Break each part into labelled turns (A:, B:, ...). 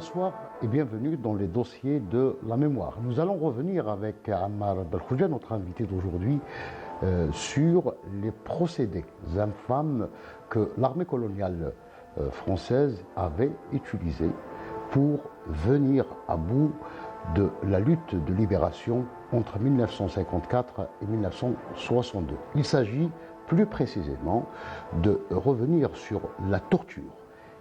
A: Bonsoir et bienvenue dans les dossiers de la mémoire. Nous allons revenir avec Ammar Belkhoudja, notre invité d'aujourd'hui, sur les procédés infâmes que l'armée coloniale française avait utilisés pour venir à bout de la lutte de libération entre 1954 et 1962. Il s'agit plus précisément de revenir sur la torture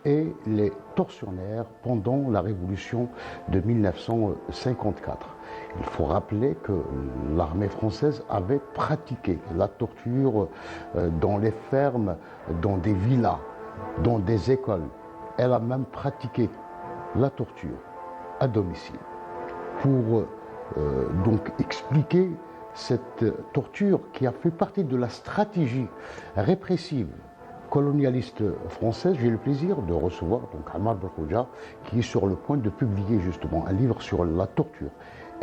A: et les tortionnaires pendant la révolution de 1954. Il faut rappeler que l'armée française avait pratiqué la torture dans les fermes, dans des villas, dans des écoles. Elle a même pratiqué la torture à domicile. Pour donc expliquer cette torture qui a fait partie de la stratégie répressive colonialiste française, j'ai le plaisir de recevoir donc Ammar Belkhoudja, qui est sur le point de publier justement un livre sur la torture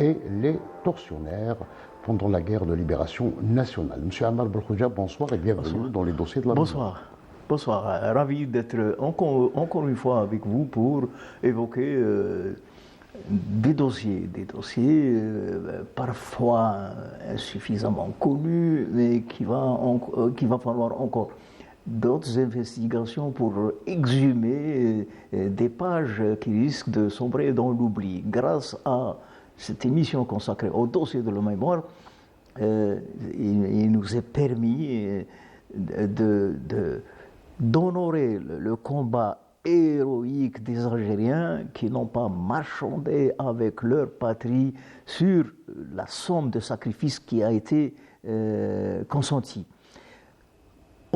A: et les tortionnaires pendant la guerre de libération nationale. Monsieur Ammar Belkhoudja, bonsoir et bienvenue bonsoir. Dans les dossiers de la
B: Bonsoir. Bonsoir, ravi d'être encore une fois avec vous pour évoquer des dossiers parfois insuffisamment connus, mais qu'il va falloir encore d'autres investigations pour exhumer des pages qui risquent de sombrer dans l'oubli. Grâce à cette émission consacrée au dossier de la mémoire, il nous est permis d'honorer le combat héroïque des Algériens qui n'ont pas marchandé avec leur patrie sur la somme de sacrifices qui a été consentie.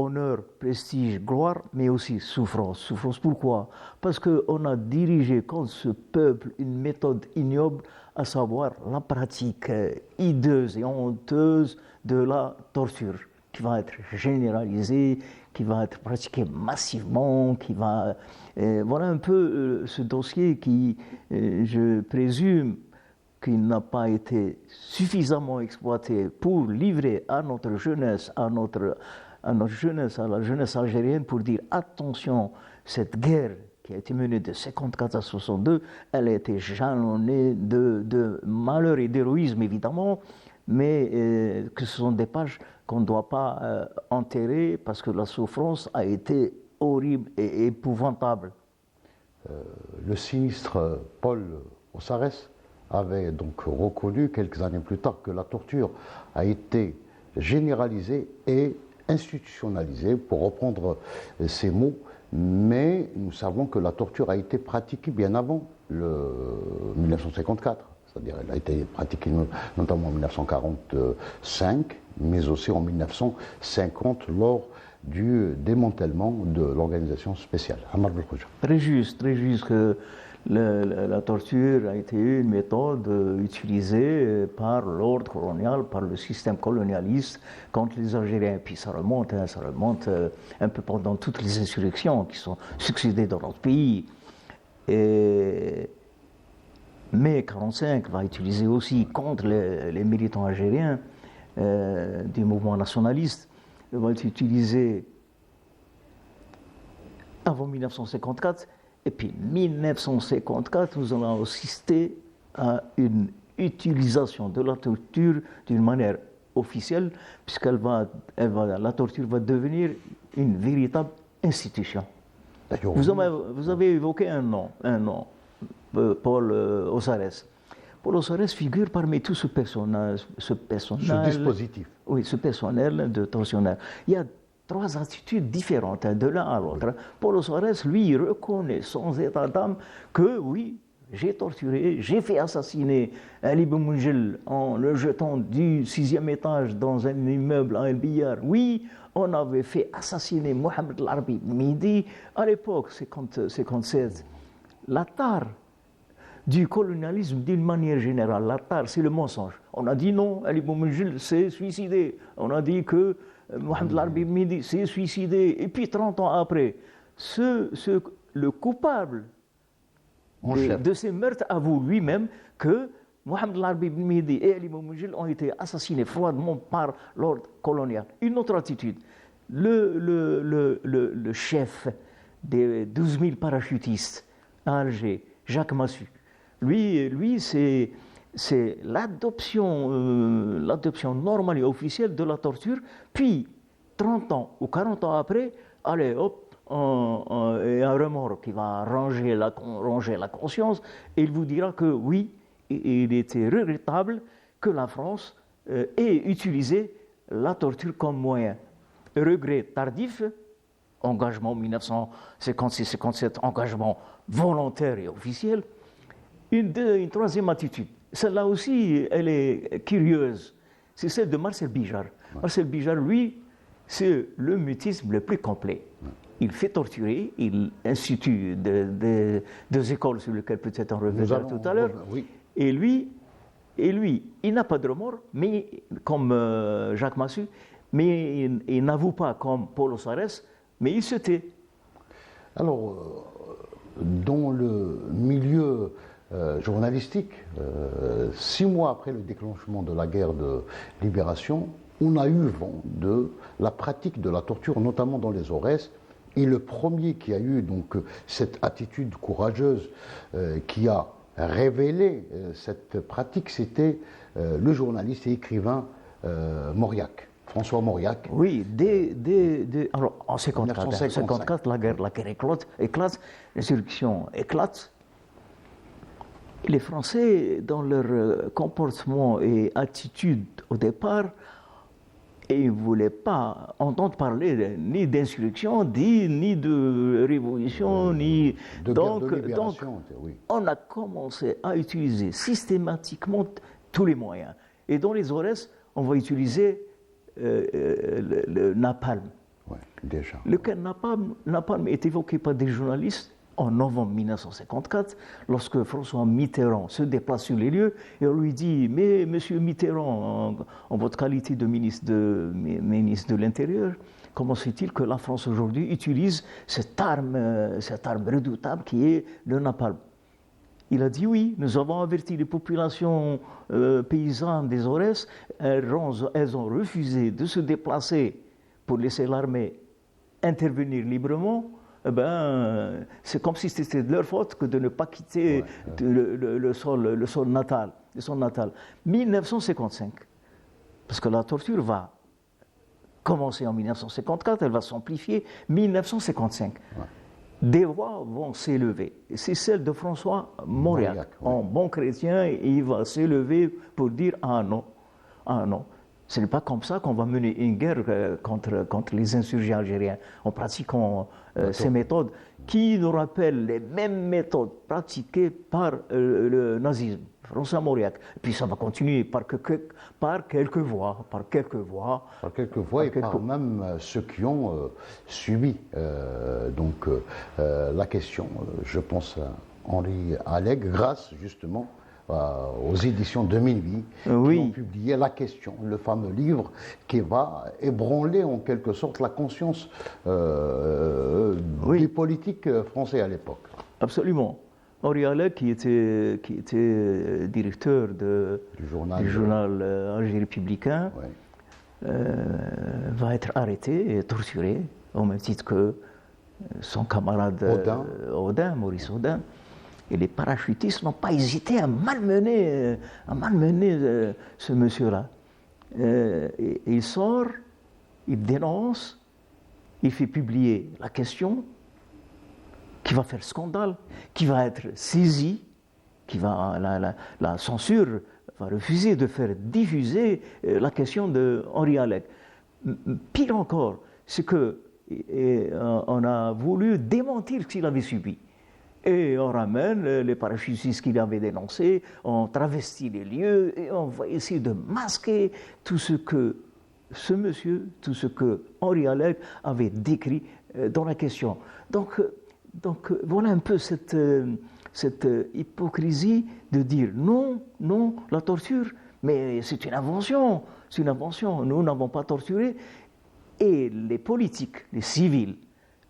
B: Honneur, prestige, gloire, mais aussi souffrance. Souffrance pourquoi? Parce qu'on a dirigé contre ce peuple une méthode ignoble, à savoir la pratique hideuse et honteuse de la torture, qui va être généralisée, qui va être pratiquée massivement, voilà un peu ce dossier qui, je présume, qu'il n'a pas été suffisamment exploité pour livrer à notre jeunesse, à la jeunesse algérienne, pour dire attention, cette guerre qui a été menée de 54 à 62, elle a été jalonnée de malheur et d'héroïsme évidemment, mais que ce sont des pages qu'on ne doit pas enterrer parce que la souffrance a été horrible et épouvantable.
A: Le sinistre Paul Ossarès avait donc reconnu quelques années plus tard que la torture a été généralisée et institutionnalisée, pour reprendre ces mots, mais nous savons que la torture a été pratiquée bien avant le 1954. C'est-à-dire qu'elle a été pratiquée notamment en 1945, mais aussi en 1950 lors du démantèlement de l'organisation spéciale. Ammar Belkhoudja.
B: Très juste que la torture a été une méthode utilisée par l'ordre colonial, par le système colonialiste contre les Algériens. Et puis ça remonte un peu pendant toutes les insurrections qui sont succédées dans notre pays. Et mai 1945 va utiliser aussi contre les militants algériens du mouvement nationaliste, va être utilisé avant 1954. Et puis 1954, nous allons assister à une utilisation de la torture d'une manière officielle, puisque la torture va devenir une véritable institution. Vous avez évoqué un nom. Paul Ossarès. Paul Ossarès figure parmi tout ce personnage. Ce
A: dispositif.
B: Oui, ce personnel de tortionnaire. Il y a trois attitudes différentes de l'un à l'autre. Paul Ossarès, lui, reconnaît sans état d'âme que oui, j'ai torturé, j'ai fait assassiner Ali Boumengel en le jetant du 6e étage dans un immeuble à El Biyar. Oui, on avait fait assassiner Mohamed El Arbi Midi à l'époque, 57. La tare du colonialisme d'une manière générale, la tare, c'est le mensonge. On a dit non, Ali Boumengel s'est suicidé. On a dit que Mohamed El Arbi Midi s'est suicidé. Et puis 30 ans après, le coupable de ces meurtres avoue lui-même que Mohamed El Arbi Midi et Ali Boumengel ont été assassinés froidement par l'ordre colonial. Une autre attitude. Le chef des 12 000 parachutistes à Alger, Jacques Massu. Lui c'est l'adoption normale et officielle de la torture, puis 30 ans ou 40 ans après, allez hop, et un remords qui va ronger la conscience, et il vous dira que oui, il était regrettable que la France ait utilisé la torture comme moyen. Regret tardif, engagement 1956-57, engagement volontaire et officiel. Une troisième attitude, celle-là aussi, elle est curieuse, c'est celle de Marcel Bijard. Marcel Bijard, lui, c'est le mutisme le plus complet. Il fait torturer, il institue deux écoles sur lesquelles peut-être on reviendra tout à l'heure.
A: Oui.
B: Et lui, il n'a pas de remords, mais comme Jacques Massu, mais il n'avoue pas comme Paul Ossarès, mais il se tait.
A: Alors, dans le milieu journalistique, 6 mois après le déclenchement de la guerre de libération, on a eu vent de la pratique de la torture, notamment dans les Aurès. Et le premier qui a eu donc cette attitude courageuse, qui a révélé cette pratique, c'était le journaliste et écrivain Mauriac. François Mauriac.
B: Oui, alors en 1954, la guerre éclate, l'insurrection éclate. Les Français, dans leur comportement et attitude au départ, ils ne voulaient pas entendre parler ni d'insurrection, ni de révolution, ni
A: de guerre de libération.
B: Oui. On a commencé à utiliser systématiquement tous les moyens. Et dans les Aurès, on va utiliser le napalm.
A: Ouais, déjà.
B: Lequel napalm est évoqué par des journalistes en novembre 1954, lorsque François Mitterrand se déplace sur les lieux, et on lui dit « Mais monsieur Mitterrand, en votre qualité de ministre de l'Intérieur, comment se fait-il que la France aujourd'hui utilise cette arme redoutable qui est le napalm ?» Il a dit oui, nous avons averti les populations paysannes des Aurès, elles ont refusé de se déplacer pour laisser l'armée intervenir librement. Eh ben, c'est comme si c'était de leur faute que de ne pas quitter le sol natal. 1955, parce que la torture va commencer en 1954, elle va s'amplifier. 1955. Ouais. Des voix vont s'élever. C'est celle de François Mauriac. En bon chrétien, il va s'élever pour dire « Ah non, ah non ». Ce n'est pas comme ça qu'on va mener une guerre contre les insurgés algériens, en pratiquant ces méthodes qui nous rappellent les mêmes méthodes pratiquées par le nazisme, François Mauriac. Et puis ça va continuer par quelques voix.
A: Même ceux qui ont subi la question. Je pense à Henri Allègre, grâce justement aux éditions 2008, qui ont publié La Question, le fameux livre qui va ébranler en quelque sorte la conscience des politiques français à l'époque.
B: Absolument. Henri Allègre, qui était directeur du journal Alger républicain, va être arrêté et torturé, au même titre que son camarade Maurice Audin. Et les parachutistes n'ont pas hésité à malmener ce monsieur-là. Il sort, il dénonce, il fait publier La Question, qui va faire scandale, qui va être saisi, la censure va refuser de faire diffuser La Question de Henri Allègre. Pire encore, c'est qu'on a voulu démentir ce qu'il avait subi. Et on ramène les parachutistes qu'il avait dénoncés, on travestit les lieux et on va essayer de masquer tout ce que ce monsieur, tout ce que Henri Allègre avait décrit dans La Question. Donc voilà un peu cette hypocrisie de dire non, la torture, mais c'est une invention, nous n'avons pas torturé. Et les politiques, les civils,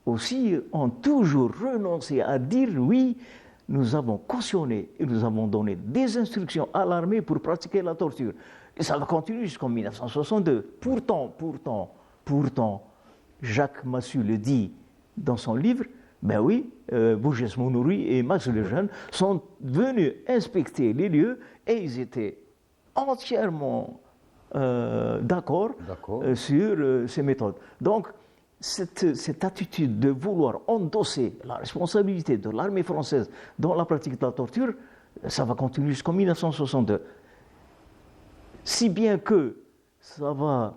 B: aussi ont toujours renoncé à dire oui, nous avons cautionné et nous avons donné des instructions à l'armée pour pratiquer la torture. Et ça va continuer jusqu'en 1962. Pourtant, Jacques Massu le dit dans son livre, Ben oui, Bourges Mounouri et Max Lejeune sont venus inspecter les lieux et ils étaient entièrement d'accord sur ces méthodes. Donc, cette attitude de vouloir endosser la responsabilité de l'armée française dans la pratique de la torture, ça va continuer jusqu'en 1962. Si bien que ça va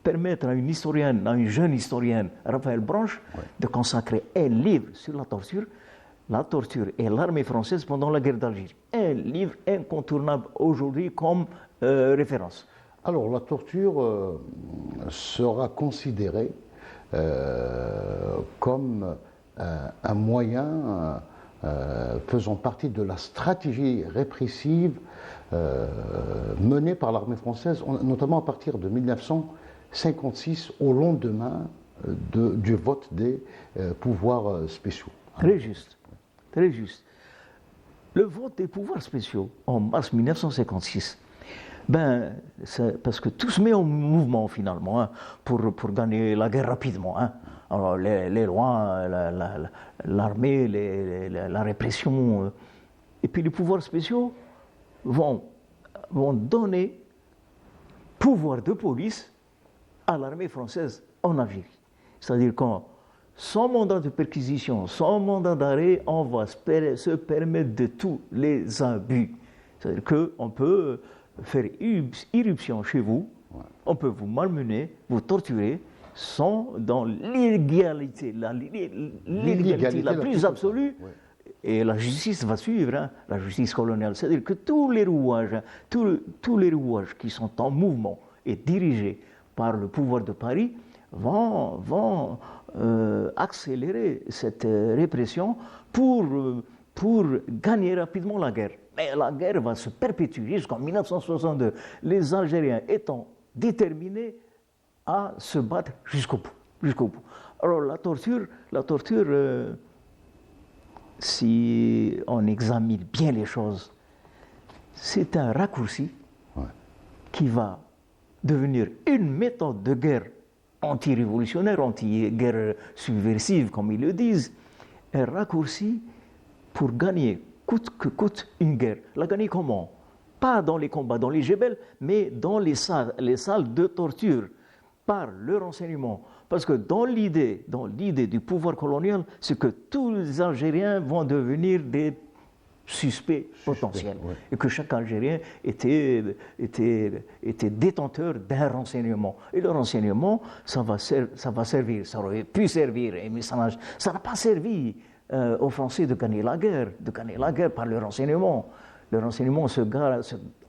B: permettre à une historienne, à une jeune historienne, Raphaël Branche, de consacrer un livre sur la torture et l'armée française pendant la guerre d'Algérie. Un livre incontournable aujourd'hui comme référence.
A: Alors, la torture sera considérée comme un moyen faisant partie de la stratégie répressive menée par l'armée française, notamment à partir de 1956, au lendemain du vote des pouvoirs spéciaux.
B: Très juste, très juste. Le vote des pouvoirs spéciaux en mars 1956, parce que tout se met en mouvement finalement pour gagner la guerre rapidement. Alors les lois, l'armée, la répression, et puis les pouvoirs spéciaux vont donner pouvoir de police à l'armée française en Algérie. C'est-à-dire qu'en sans mandat de perquisition, sans mandat d'arrêt, on va se permettre de tous les abus. C'est-à-dire qu'on peut faire irruption chez vous, on peut vous malmener, vous torturer, dans l'illégalité, l'illégalité la plus absolue, et la justice va suivre, la justice coloniale. C'est-à-dire que tous les rouages qui sont en mouvement et dirigés par le pouvoir de Paris vont accélérer cette répression pour gagner rapidement la guerre. Mais la guerre va se perpétuer jusqu'en 1962, les Algériens étant déterminés à se battre jusqu'au bout. Alors la torture, si on examine bien les choses, c'est un raccourci qui va devenir une méthode de guerre anti-révolutionnaire, anti-guerre subversive, comme ils le disent, un raccourci pour gagner coûte que coûte une guerre. La gagner comment? Pas dans les combats, dans les Jebel, mais dans les salles de torture, par le renseignement. Parce que dans l'idée du pouvoir colonial, c'est que tous les Algériens vont devenir des suspects potentiels. Et que chaque Algérien était détenteur d'un renseignement. Et le renseignement, ça va servir, ça aurait pu servir, mais ça n'a pas servi aux Français de gagner la guerre par le renseignement. Le renseignement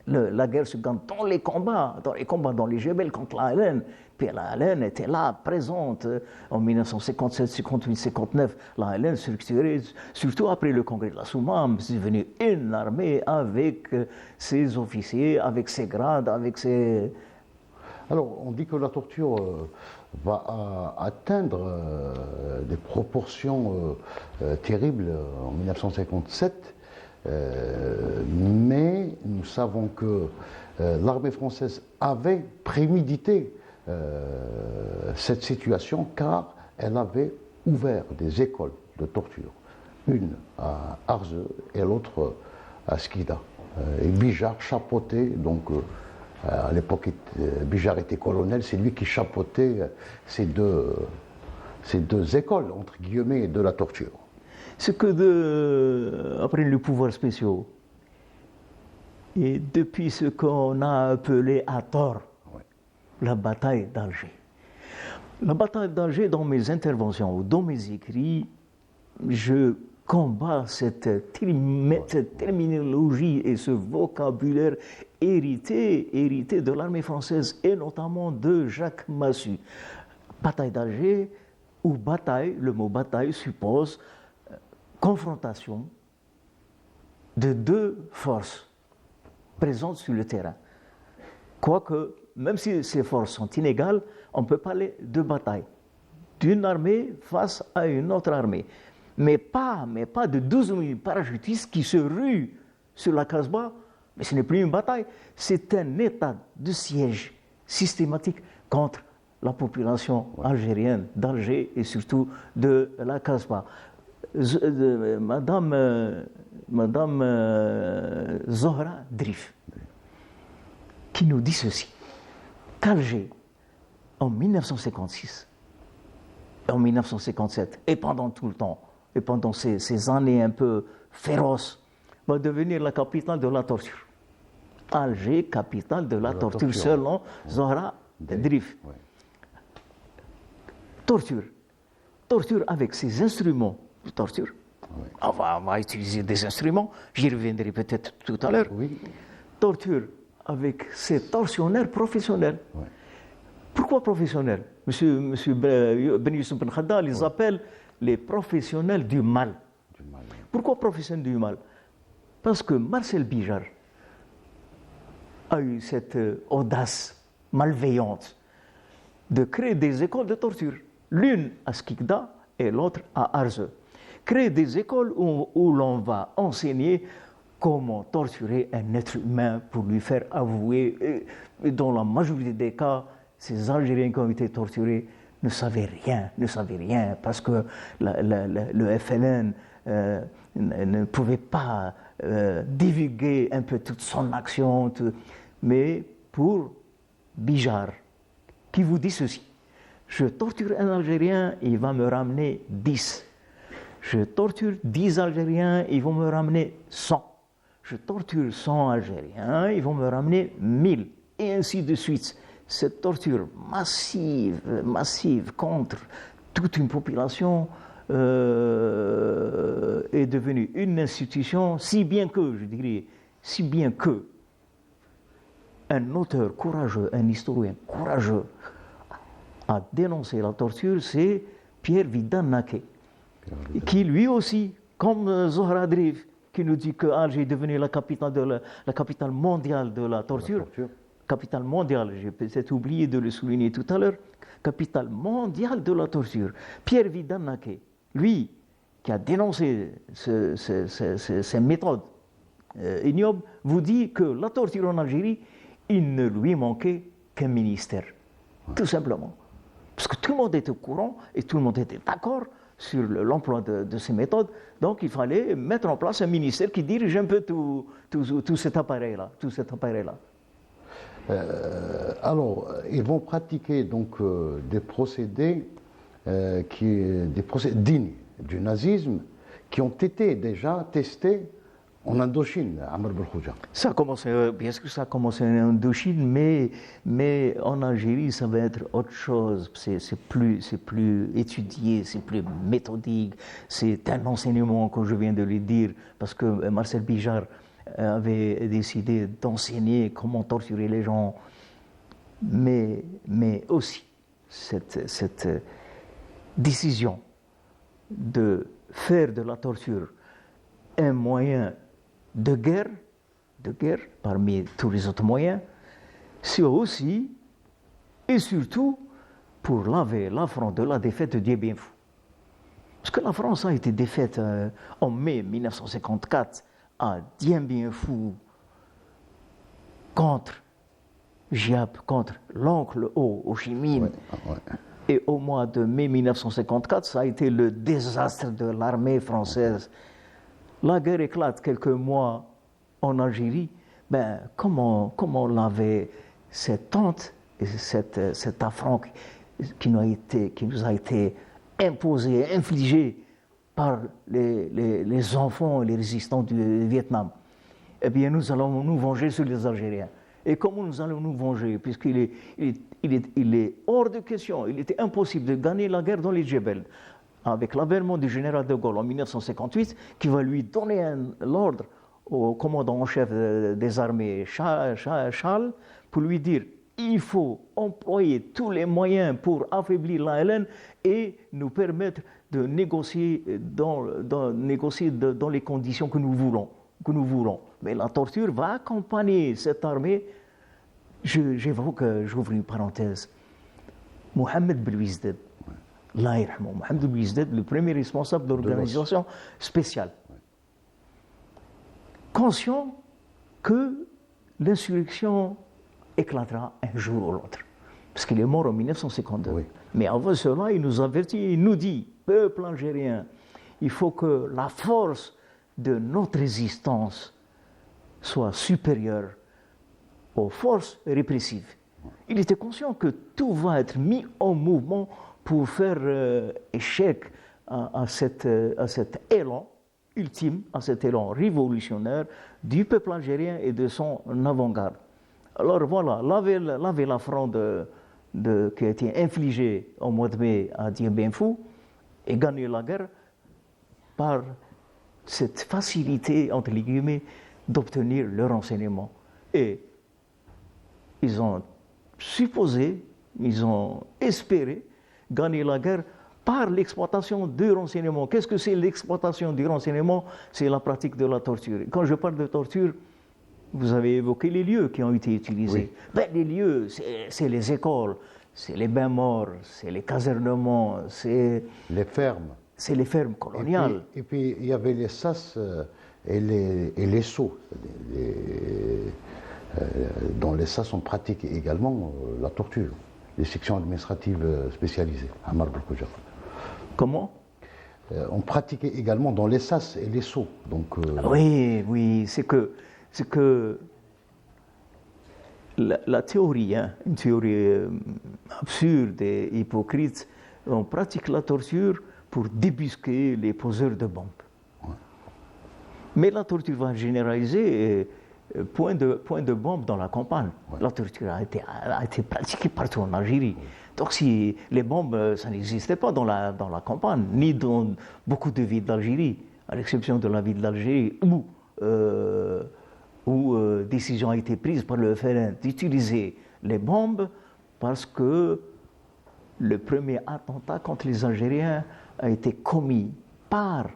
B: la guerre se gagne dans les combats, dans les Jebel contre la LN. Puis la LN était là, présente en 1957, 58, 59. La LN structurée, surtout après le congrès de la Soumam, c'est devenu une armée avec ses officiers, avec ses grades, avec ses...
A: Alors, on dit que la torture va atteindre des proportions terribles en 1957. Mais nous savons que l'armée française avait prémédité cette situation car elle avait ouvert des écoles de torture, une à Arzeux et l'autre à Skida. Et Bijard chapeautait, donc à l'époque Bijard était colonel, c'est lui qui chapeautait ces deux écoles, entre guillemets, de la torture.
B: C'est que après les pouvoirs spéciaux, et depuis ce qu'on a appelé à tort la bataille d'Alger. La bataille d'Alger, dans mes interventions ou dans mes écrits, je combats cette terminologie et ce vocabulaire hérité de l'armée française et notamment de Jacques Massu. Bataille d'Alger ou bataille, le mot bataille suppose confrontation de deux forces présentes sur le terrain. Quoique, même si ces forces sont inégales, on peut parler de bataille, d'une armée face à une autre armée. Mais pas de 12 000 parachutistes qui se ruent sur la Kasbah, mais ce n'est plus une bataille, c'est un état de siège systématique contre la population algérienne d'Alger et surtout de la Casbah. Madame Zohra Drif, qui nous dit ceci, qu'Alger, en 1956, en 1957, et pendant tout le temps, et pendant ces années un peu féroces, va devenir la capitale de la torture. Alger, capitale de la torture, selon Zohra Drif.
A: Ouais.
B: Torture avec ses instruments de torture.
A: Ouais.
B: On va utiliser des instruments, j'y reviendrai peut-être tout à l'heure.
A: Oui.
B: Torture avec ses tortionnaires professionnels.
A: Ouais.
B: Pourquoi professionnels? Monsieur Ben Youssef Ben Khadda les appelle les professionnels du mal.
A: Du mal.
B: Pourquoi professionnels du mal? Parce que Marcel Bijard a eu cette audace malveillante de créer des écoles de torture. L'une à Skikda et l'autre à Arze. Créer des écoles où l'on va enseigner comment torturer un être humain pour lui faire avouer. Et dans la majorité des cas, ces Algériens qui ont été torturés ne savaient rien, parce que le FLN ne pouvait pas divulguer un peu toute son action. Mais pour Bijard, qui vous dit ceci, je torture un Algérien, il va me ramener 10. Je torture 10 Algériens, ils vont me ramener 100. Je torture 100 Algériens, ils vont me ramener 1000. Et ainsi de suite. Cette torture massive contre toute une population est devenue une institution, si bien que un auteur courageux, un historien courageux a dénoncé la torture, c'est Pierre Vidal-Naquet, qui lui aussi, comme Zohra Drif, qui nous dit que Alger est devenue la capitale mondiale de la torture. Capitale mondiale, j'ai peut-être oublié de le souligner tout à l'heure, capitale mondiale de la torture. Pierre Vidal-Naquet, lui, qui a dénoncé ces méthodes ignobles, vous dit que la torture en Algérie, il ne lui manquait qu'un ministère, tout simplement. Parce que tout le monde était au courant et tout le monde était d'accord sur l'emploi de ces méthodes. Donc il fallait mettre en place un ministère qui dirige un peu tout cet appareil-là.
A: Alors, ils vont pratiquer donc des procédés dignes du nazisme qui ont été déjà testés en Indochine, Amr Belkhouja.
B: Ça a commencé, bien sûr, ça a commencé en Indochine, mais en Algérie, ça va être autre chose. C'est plus étudié, c'est plus méthodique. C'est un enseignement, comme je viens de le dire, parce que Marcel Bijard avait décidé d'enseigner comment torturer les gens, mais aussi cette décision de faire de la torture un moyen de guerre parmi tous les autres moyens, c'est aussi et surtout pour laver l'affront de la défaite de Dien Bien Phu. Parce que la France a été défaite en mai 1954 à Dien Bien Phu contre Giap, contre l'oncle Ho Chi Minh.
A: Ouais.
B: Et au mois de mai 1954, ça a été le désastre de l'armée française. La guerre éclate quelques mois en Algérie. Comment laver cette honte et cet affront qui nous a été imposé, infligé par les enfants et les résistants du Vietnam? Eh bien, nous allons nous venger sur les Algériens. Et comment nous allons nous venger? Puisqu'il est hors de question, il était impossible de gagner la guerre dans les Djebel, avec l'avènement du général de Gaulle en 1958, qui va lui donner l'ordre au commandant en chef des armées, Charles, pour lui dire il faut employer tous les moyens pour affaiblir l'ALN et nous permettre de négocier dans les conditions que nous voulons. Mais la torture va accompagner cette armée. J'évoque, j'ouvre une parenthèse, Mohamed Belouizdad, Mohamed Belouizdad, le premier responsable de l'organisation spéciale, conscient que l'insurrection éclatera un jour ou l'autre. parce qu'il est mort en 1952.
A: Oui.
B: Mais avant cela, il nous avertit, il nous dit, peuple algérien, il faut que la force de notre résistance soit supérieure aux forces répressives. Il était conscient que tout va être mis en mouvement pour faire échec à cet élan ultime, à cet élan révolutionnaire du peuple algérien et de son avant-garde. Alors voilà, laver l'affront qui a été infligée au mois de mai à Dien Bien Phu et gagner la guerre par cette facilité, entre les guillemets, d'obtenir le renseignement. Et ils ont supposé, ils ont espéré gagner la guerre par l'exploitation du renseignement. Qu'est-ce que c'est l'exploitation du renseignement? C'est la pratique de la torture. Quand je parle de torture, vous avez évoqué les lieux qui ont été utilisés.
A: Oui.
B: Ben, les lieux, c'est les écoles, c'est les bains-morts, c'est les casernements, c'est
A: Les fermes.
B: les fermes coloniales.
A: Et puis, il y avait les sas et les sceaux. Dans les sas, on pratique également la torture. Les sections administratives spécialisées à Marbel-Kouja.
B: Comment?
A: On pratiquait également dans les sas et les sceaux. Donc,
B: Oui, c'est que la théorie, hein, une théorie absurde et hypocrite, on pratique la torture pour débusquer les poseurs de bombes.
A: Ouais.
B: Mais la torture va généraliser point de bombe dans la campagne.
A: Ouais.
B: La torture a été pratiquée partout en Algérie. Donc si les bombes, ça n'existait pas dans la campagne, ni dans beaucoup de villes d'Algérie, à l'exception de la ville d'Algérie où décision a été prise par le FLN d'utiliser les bombes parce que le premier attentat contre les Algériens a été commis par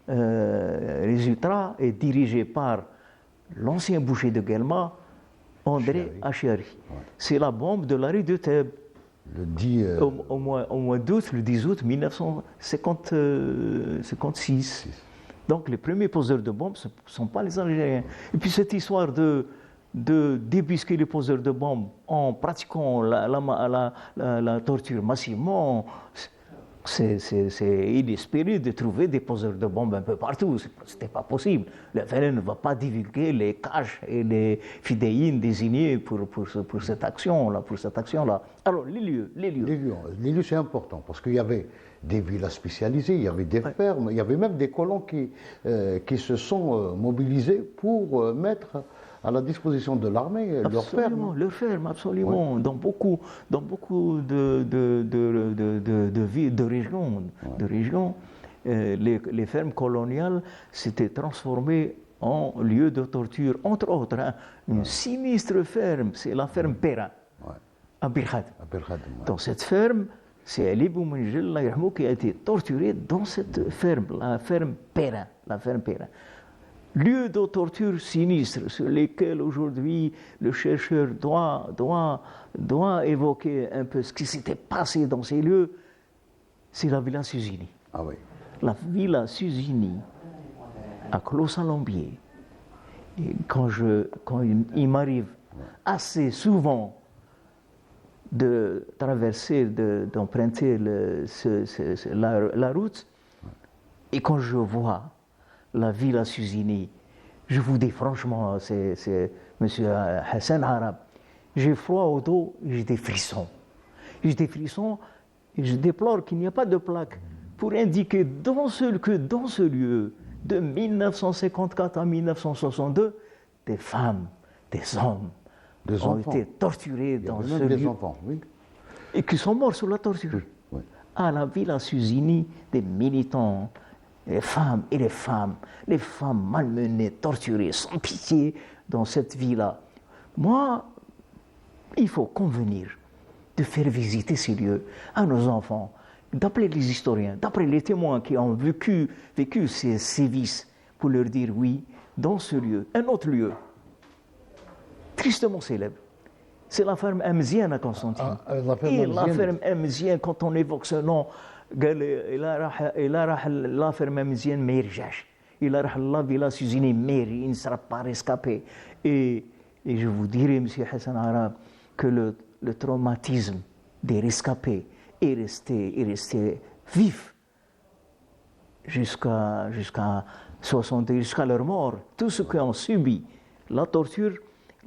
B: les ultras et dirigé par l'ancien boucher de Guelma, André Achiari.
A: Ouais.
B: C'est la bombe de la rue de Thèbes.
A: le 10.
B: Au mois d'août, le 10 août 1956. Donc les premiers poseurs de bombes ne sont pas les Algériens. Et puis cette histoire de débusquer les poseurs de bombes en pratiquant la torture massivement, c'est inespéré de trouver des poseurs de bombes un peu partout. Ce n'était pas possible. Le FLN ne va pas divulguer les caches et les fidéines désignés pour cette action-là. Alors, les lieux.
A: Les lieux, c'est important parce qu'il y avait des villas spécialisées, il y avait des fermes, il y avait même des colons qui se sont mobilisés pour mettre à la disposition de l'armée leurs fermes.
B: Leurs fermes, absolument. Ouais. Dans beaucoup de villes, de régions, les fermes coloniales s'étaient transformées en lieu de torture. Entre autres, hein, une sinistre ferme, c'est la ferme Périn, à Birkhad. Dans cette ferme, c'est Ali Boumenjel qui a été torturé dans cette ferme, la ferme Périn. Lieu de torture sinistre sur lesquels aujourd'hui le chercheur doit évoquer un peu ce qui s'était passé dans ces lieux, c'est la Villa Susini.
A: Ah oui.
B: La Villa Susini à Clos-Salambier. Et quand il m'arrive assez souvent de traverser, d'emprunter la route, et quand je vois la Villa Susini, je vous dis franchement, c'est M. Hassan Arab, j'ai froid au dos, j'ai des frissons. Et je déplore qu'il n'y a pas de plaque pour indiquer que dans ce lieu, de 1954 à 1962, des femmes, des hommes ont été torturés dans ce lieu.
A: Des enfants, oui.
B: Et qui sont morts sous la torture.
A: Oui.
B: À la Villa Susini, des militants, les femmes malmenées, torturées, sans pitié dans cette villa. Moi, il faut convenir de faire visiter ces lieux à nos enfants, d'appeler les historiens, d'appeler les témoins qui ont vécu ces sévices, pour leur dire oui, dans ce lieu, un autre lieu, tristement célèbre, c'est la ferme Amzienne à Constantine. La ferme Amzienne, quand on évoque ce nom, la ferme Amzienne ما يرجعش. Il a la Villa Susini, mais il ne sera pas rescapé. Et je vous dirai, M. Hassan Arab, que le traumatisme des rescapés est resté vif jusqu'à 60, jusqu'à leur mort. Tous ceux qui ont subi la torture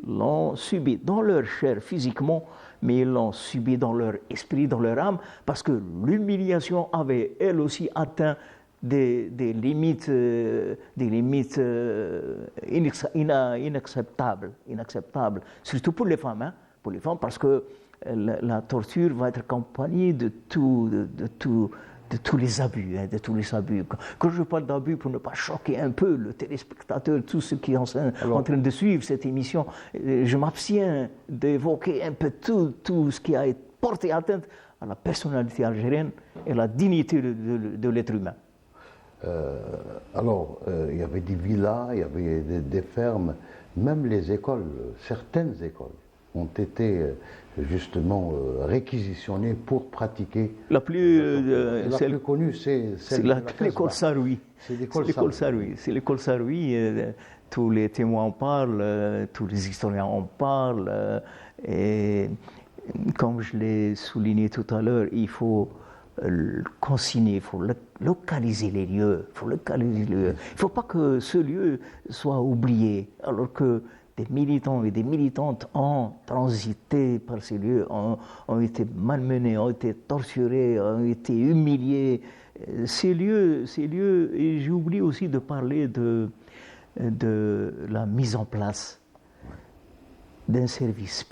B: l'ont subi dans leur chair physiquement, mais ils l'ont subi dans leur esprit, dans leur âme, parce que l'humiliation avait elle aussi atteint des limites inacceptables, surtout pour les femmes, parce que la torture va être accompagnée de tous les abus, de tous les abus. Quand je parle d'abus, pour ne pas choquer un peu le téléspectateur, tous ceux qui sont en train de suivre cette émission, je m'abstiens d'évoquer un peu tout ce qui a porté atteinte à la personnalité algérienne et à la dignité de l'être humain.
A: Il y avait des villas, il y avait des fermes, même les écoles, certaines écoles ont été justement réquisitionnées pour pratiquer.
B: La plus
A: connue, c'est
B: l'école Saroui. C'est l'école Saroui. C'est l'école Saroui. Tous les témoins en parlent, tous les historiens en parlent. Et comme je l'ai souligné tout à l'heure, il faut consigner, il faut localiser les lieux. Il ne faut pas que ce lieu soit oublié, alors que des militants et des militantes ont transité par ces lieux, ont été malmenés, ont été torturés, ont été humiliés. Ces lieux, et j'ai oublié aussi de parler de la mise en place d'un service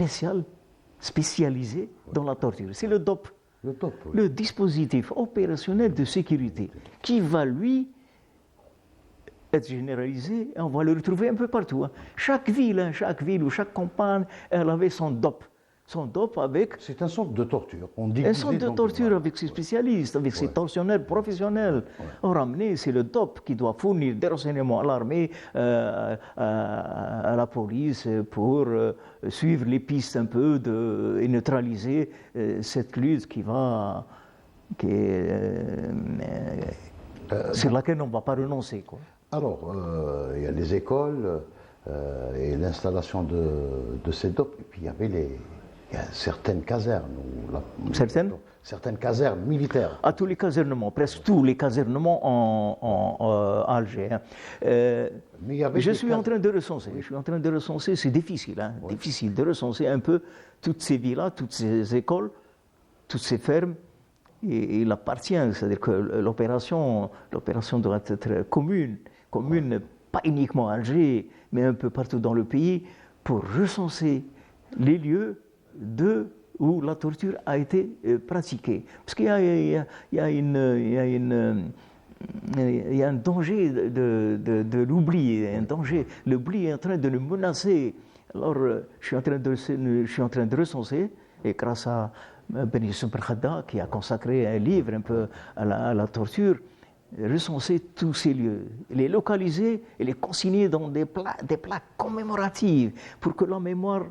B: spécialisé dans la torture. C'est le DOP. Le dispositif opérationnel de sécurité, qui va lui être généralisé, et on va le retrouver un peu partout. Chaque ville ou chaque campagne, elle avait son DOP. Son DOP avec...
A: C'est un centre de torture.
B: Un centre de torture avec ses spécialistes, avec ses tortionnaires professionnels. On ramenait, c'est le DOP qui doit fournir des renseignements à l'armée, à la police, pour suivre les pistes un peu et neutraliser cette lutte sur laquelle on ne va pas renoncer, quoi.
A: Alors, il y a les écoles et l'installation de ces DOP, et puis il y avait certaines casernes. Certaines casernes militaires.
B: À tous les casernements, presque tous les casernements en Alger. Je suis en train de recenser, c'est difficile, difficile de recenser un peu toutes ces villas, toutes ces écoles, toutes ces fermes. Et il appartient, c'est-à-dire que l'opération doit être commune, pas uniquement à Alger, mais un peu partout dans le pays, pour recenser les lieux où la torture a été pratiquée. Parce qu'il y a un danger de l'oubli, un danger. L'oubli est en train de nous menacer. Alors, je suis en train de recenser, et grâce à Ben Youssef Khadda, qui a consacré un livre un peu à la torture, recenser tous ces lieux, les localiser et les consigner dans des plaques commémoratives pour que la mémoire,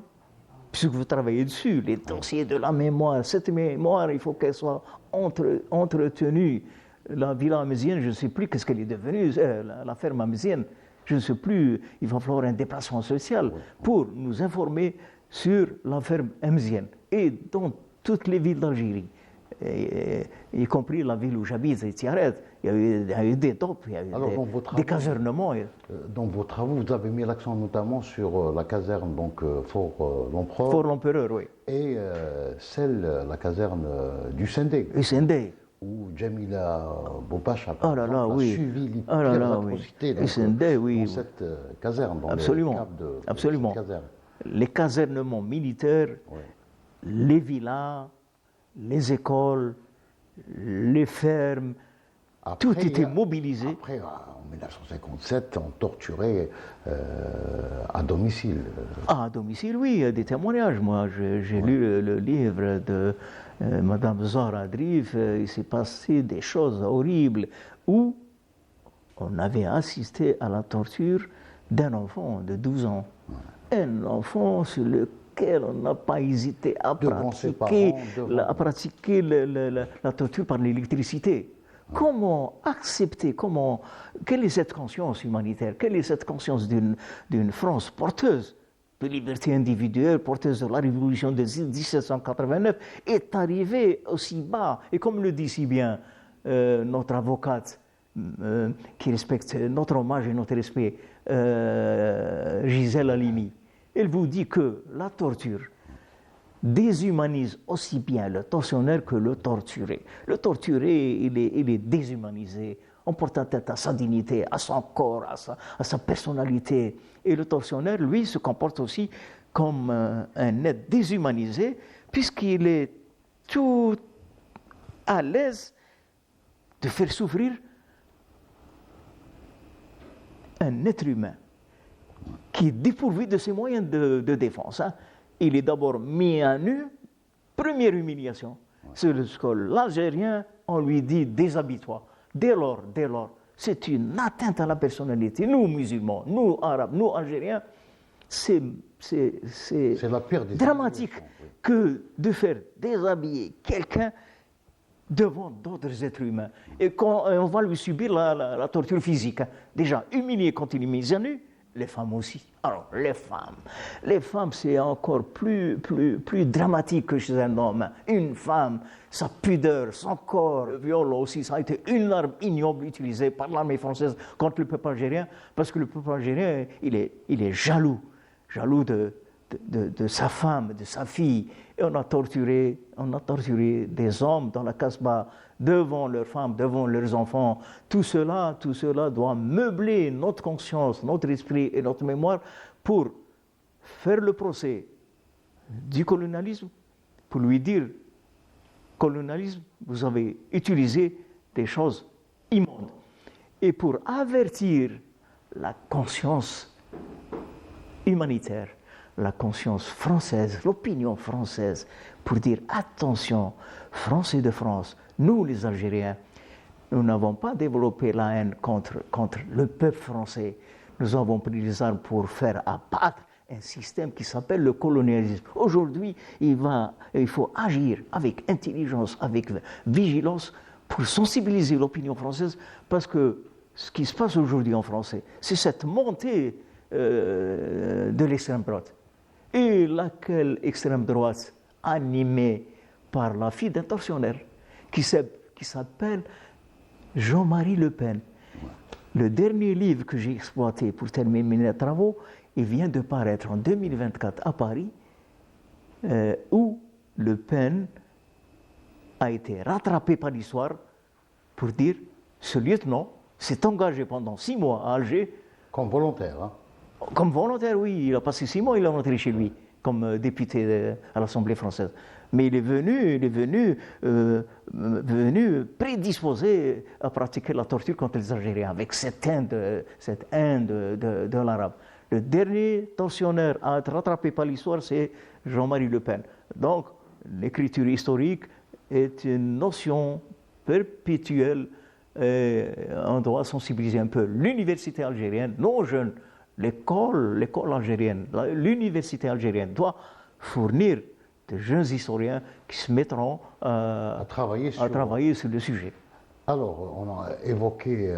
B: puisque vous travaillez dessus, les dossiers de la mémoire, cette mémoire, il faut qu'elle soit entretenue. La villa amézienne, je ne sais plus qu'est-ce qu'elle est devenue, la ferme amézienne, je ne sais plus, il va falloir un déplacement social pour nous informer sur la ferme amézienne et dans toutes les villes d'Algérie, y compris la ville où j'habite, Tiaret. Il y a eu des DOP, il y a eu des casernements.
A: Dans vos travaux, vous avez mis l'accent notamment sur la caserne, donc Fort l'Empereur.
B: Fort l'Empereur, oui.
A: Et la caserne du Sendé.
B: Du Sendé.
A: Où Jamila Boubache a suivi les
B: atrocités
A: dans cette caserne, dans
B: absolument,
A: le cadre de
B: absolument.
A: cette caserne.
B: Les casernements militaires, les villas, les écoles, les fermes, tout était mobilisé.
A: Après, en 1957, on torturait à domicile.
B: À domicile, oui, il y a des témoignages. Moi, j'ai lu le livre de Madame Zahra Adrif. Il s'est passé des choses horribles où on avait assisté à la torture d'un enfant de 12 ans. Un enfant sur lequel on n'a pas hésité à pratiquer la torture par l'électricité. Comment accepter, quelle est cette conscience humanitaire, quelle est cette conscience d'une France porteuse de liberté individuelle, porteuse de la révolution de 1789, est arrivée aussi bas. Et comme le dit si bien notre avocate, qui respecte notre hommage et notre respect, Gisèle Halimi, elle vous dit que la torture déshumanise aussi bien le tortionnaire que le torturé. Le torturé, il est déshumanisé, on porte atteinte à sa dignité, à son corps, à sa personnalité. Et le tortionnaire, lui, se comporte aussi comme un être déshumanisé, puisqu'il est tout à l'aise de faire souffrir un être humain qui est dépourvu de ses moyens de défense. Hein. Il est d'abord mis à nu, première humiliation. C'est ce que l'Algérien, on lui dit déshabille-toi. Dès lors, c'est une atteinte à la personnalité. Nous, musulmans, nous, arabes, nous, algériens, c'est
A: la pire des
B: dramatique que de faire déshabiller quelqu'un devant d'autres êtres humains. Et quand on va lui subir la torture physique. Hein. Déjà, humilié quand il est mis à nu, les femmes aussi. Alors, les femmes, c'est encore plus dramatique que chez un homme. Une femme, sa pudeur, son corps, le viol aussi, ça a été une arme ignoble utilisée par l'armée française contre le peuple algérien, parce que le peuple algérien, il est jaloux de sa femme, de sa fille. Et on a torturé des hommes dans la Casbah devant leurs femmes, devant leurs enfants. Tout cela doit meubler notre conscience, notre esprit et notre mémoire pour faire le procès du colonialisme, pour lui dire, colonialisme, vous avez utilisé des choses immondes. Et pour avertir la conscience humanitaire, la conscience française, l'opinion française, pour dire attention, Français de France, nous les Algériens, nous n'avons pas développé la haine contre le peuple français. Nous avons pris les armes pour faire abattre un système qui s'appelle le colonialisme. Aujourd'hui, il faut agir avec intelligence, avec vigilance pour sensibiliser l'opinion française, parce que ce qui se passe aujourd'hui en français, c'est cette montée de l'extrême droite. Et laquelle extrême droite animée par la fille d'un tortionnaire qui s'appelle Jean-Marie Le Pen. Le dernier livre que j'ai exploité pour terminer mes travaux, il vient de paraître en 2024 à Paris, où Le Pen a été rattrapé par l'histoire pour dire ce lieutenant s'est engagé pendant 6 mois à Alger.
A: Comme volontaire, hein?
B: Comme volontaire, oui. Il a passé 6 mois, il est rentré chez lui, comme député à l'Assemblée française. Mais il est venu prédisposé à pratiquer la torture contre les Algériens, avec cette haine de l'arabe. Le dernier tortionnaire à être rattrapé par l'histoire, c'est Jean-Marie Le Pen. Donc, l'écriture historique est une notion perpétuelle. On doit sensibiliser un peu l'université algérienne, nos jeunes, l'école algérienne, l'université algérienne doit fournir de jeunes historiens qui se mettront à travailler sur le sujet.
A: Alors, on a évoqué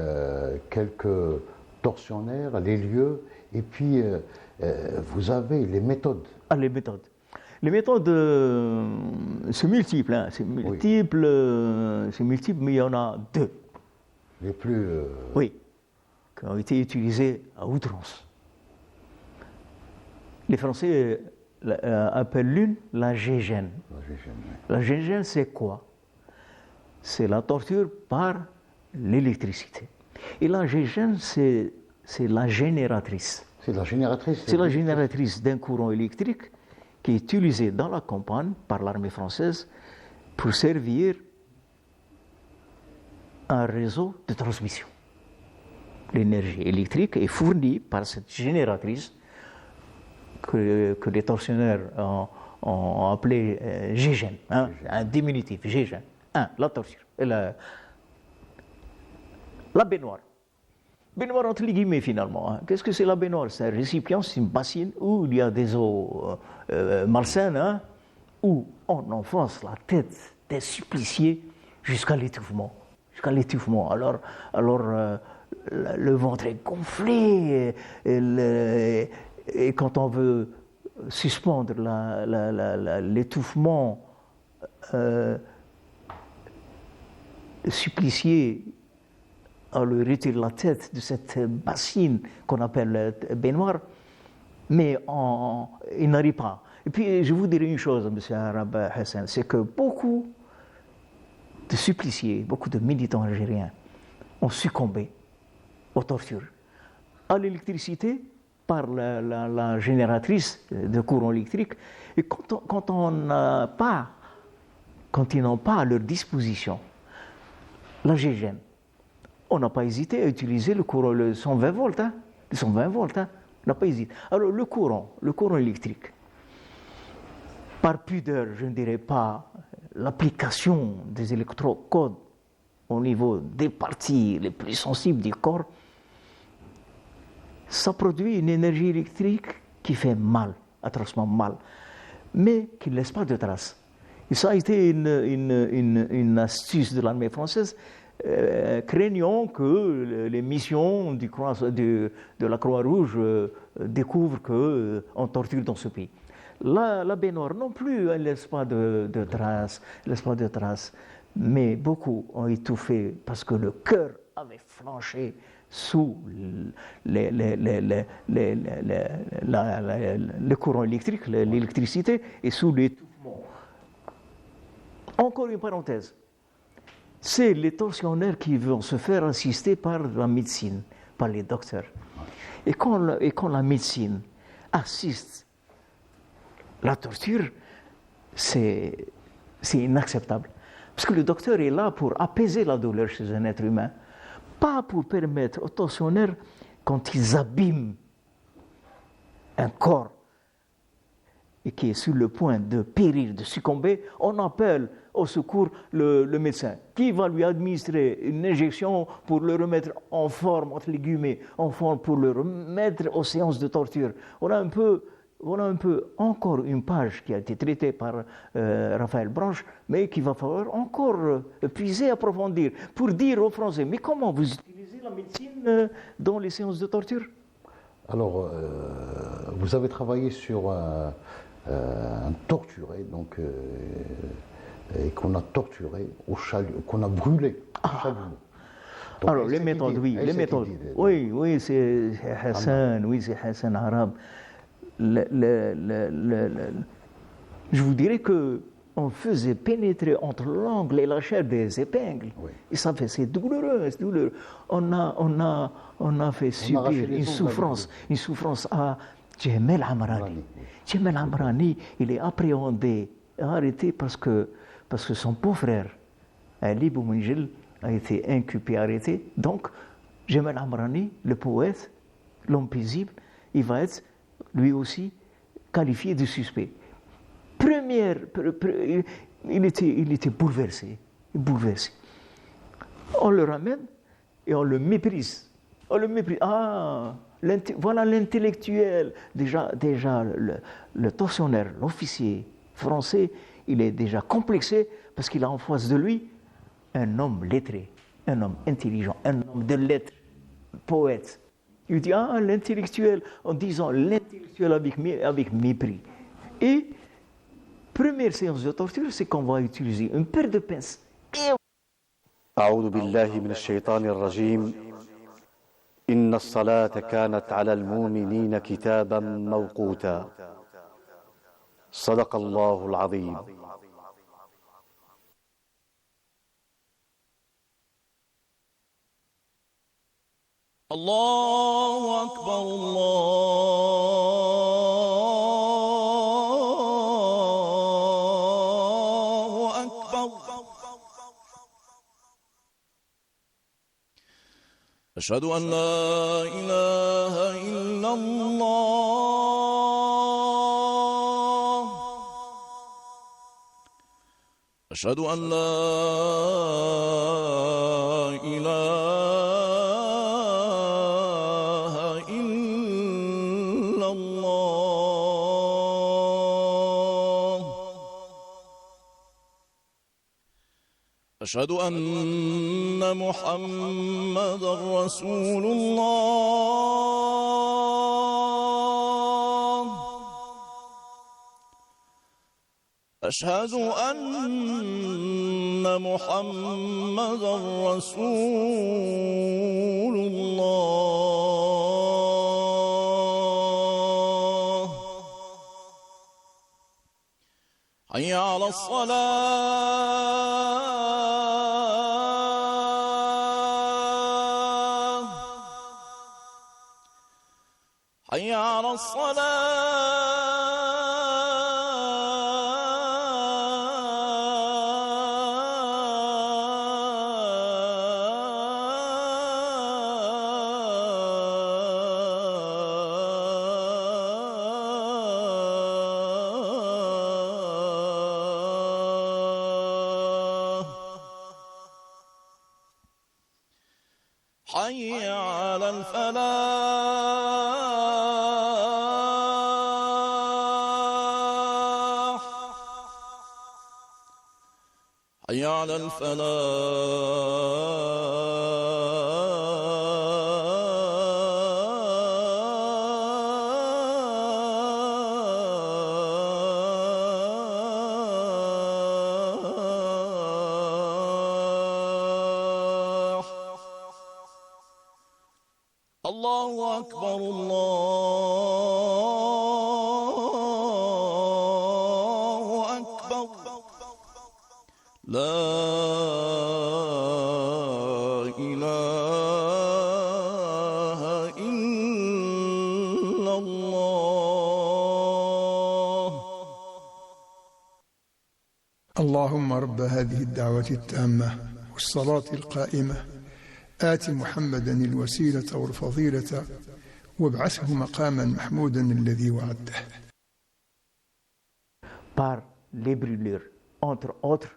A: quelques tortionnaires, les lieux, et puis vous avez les méthodes.
B: Ah, les méthodes. Les méthodes, c'est multiple, hein, c'est multiple, mais il y en a 2.
A: Les plus...
B: Oui, qui ont été utilisées à outrance. Les Français appellent l'une la gégène. La gégène, c'est quoi? C'est la torture par l'électricité. Et la gégène, c'est la génératrice.
A: C'est la génératrice?
B: C'est la génératrice d'un courant électrique qui est utilisé dans la campagne par l'armée française pour servir un réseau de transmission. L'énergie électrique est fournie par cette génératrice que les tortionnaires ont appelée gégène, hein, un diminutif, gégène. La torture. Et la baignoire. Baignoire entre les guillemets finalement. Hein. Qu'est-ce que c'est la baignoire? C'est un récipient, c'est une bassine où il y a des eaux malsaines, hein, où on enfonce la tête des suppliciés jusqu'à l'étouffement. Alors le ventre est gonflé et quand on veut suspendre l'étouffement supplicié à lui retirer la tête de cette bassine qu'on appelle baignoire, mais il n'arrive pas. Et puis je vous dirai une chose, M. Arab Hassan, c'est que beaucoup de suppliciés, beaucoup de militants algériens ont succombé aux tortures, à l'électricité par la génératrice de courant électrique. Et quand ils n'ont pas à leur disposition la GGN, on n'a pas hésité à utiliser le courant, le 120 volts. Le 120 volts, on n'a pas hésité. Alors le courant électrique, par pudeur, je ne dirais pas l'application des électrocodes au niveau des parties les plus sensibles du corps, ça produit une énergie électrique qui fait mal, atrocement mal, mais qui ne laisse pas de traces. Et ça a été une astuce de l'armée française, craignant que les missions de la Croix-Rouge découvrent qu'on torture dans ce pays. La baignoire non plus, elle ne laisse pas de traces, mais beaucoup ont étouffé parce que le cœur avait flanché sous le courant électrique, l'électricité, et sous l'étouffement. Encore une parenthèse, c'est les tortionnaires qui vont se faire assister par la médecine, par les docteurs. Et quand la médecine assiste la torture, c'est inacceptable. Parce que le docteur est là pour apaiser la douleur chez un être humain, pas pour permettre aux tortionnaires, quand ils abîment un corps et qui est sur le point de périr, de succomber, on appelle au secours le médecin qui va lui administrer une injection pour le remettre en forme, entre les guillemets, en forme pour le remettre aux séances de torture. Voilà un peu encore une page qui a été traitée par Raphaël Branche, mais qu'il va falloir encore puiser, approfondir, pour dire aux Français, mais comment vous utilisez la médecine dans les séances de torture?
A: Alors, vous avez travaillé sur un torturé, donc, et qu'on a torturé au chalumeau, qu'on a brûlé au chalumeau. Donc,
B: alors, les méthodes, oui, les méthodes. Oui, c'est Hassan Arab. Je vous dirais qu'on faisait pénétrer entre l'angle et la chair des épingles. Oui. Et ça fait, c'est douloureux. On a fait subir une souffrance à Djemel Amrani. Djemel Amrani, il est appréhendé et arrêté parce que son beau-frère, Ali Boumenjel, a été inculpé, arrêté. Donc, Djemel Amrani, le poète, l'homme paisible, il va être lui aussi qualifié de suspect. Il était bouleversé. On le ramène et on le méprise. Voilà l'intellectuel. Déjà le tortionnaire, l'officier français, il est déjà complexé parce qu'il a en face de lui un homme lettré, un homme intelligent, un homme de lettres, poète. Il dit, l'intellectuel, en disant l'intellectuel avec mépris. Et, première séance de torture, c'est qu'on va utiliser une paire de pinces.
C: أعوذ بالله من الشيطان الرجيم إن الصلاة كانت على المؤمنين كتابا موقوتا صدق الله العظيم.
D: الله أكبر الله أكبر أشهد أن لا إله إلا الله أشهد أن لا إله أشهد أن محمدًا رسول الله أشهد أن محمدا رسول الله حي على الصلاة حي على الصلاة حي على الفلاح حي على الفلاح الله أكبر الله أكبر لا إله إلا الله
E: اللهم رب هذه الدعوة التامة والصلاة القائمة آت محمدا الوسيلة والفضيلة وابعثه مقاما محمودا الذي وعدته.
B: Par les brûlures, entre autres,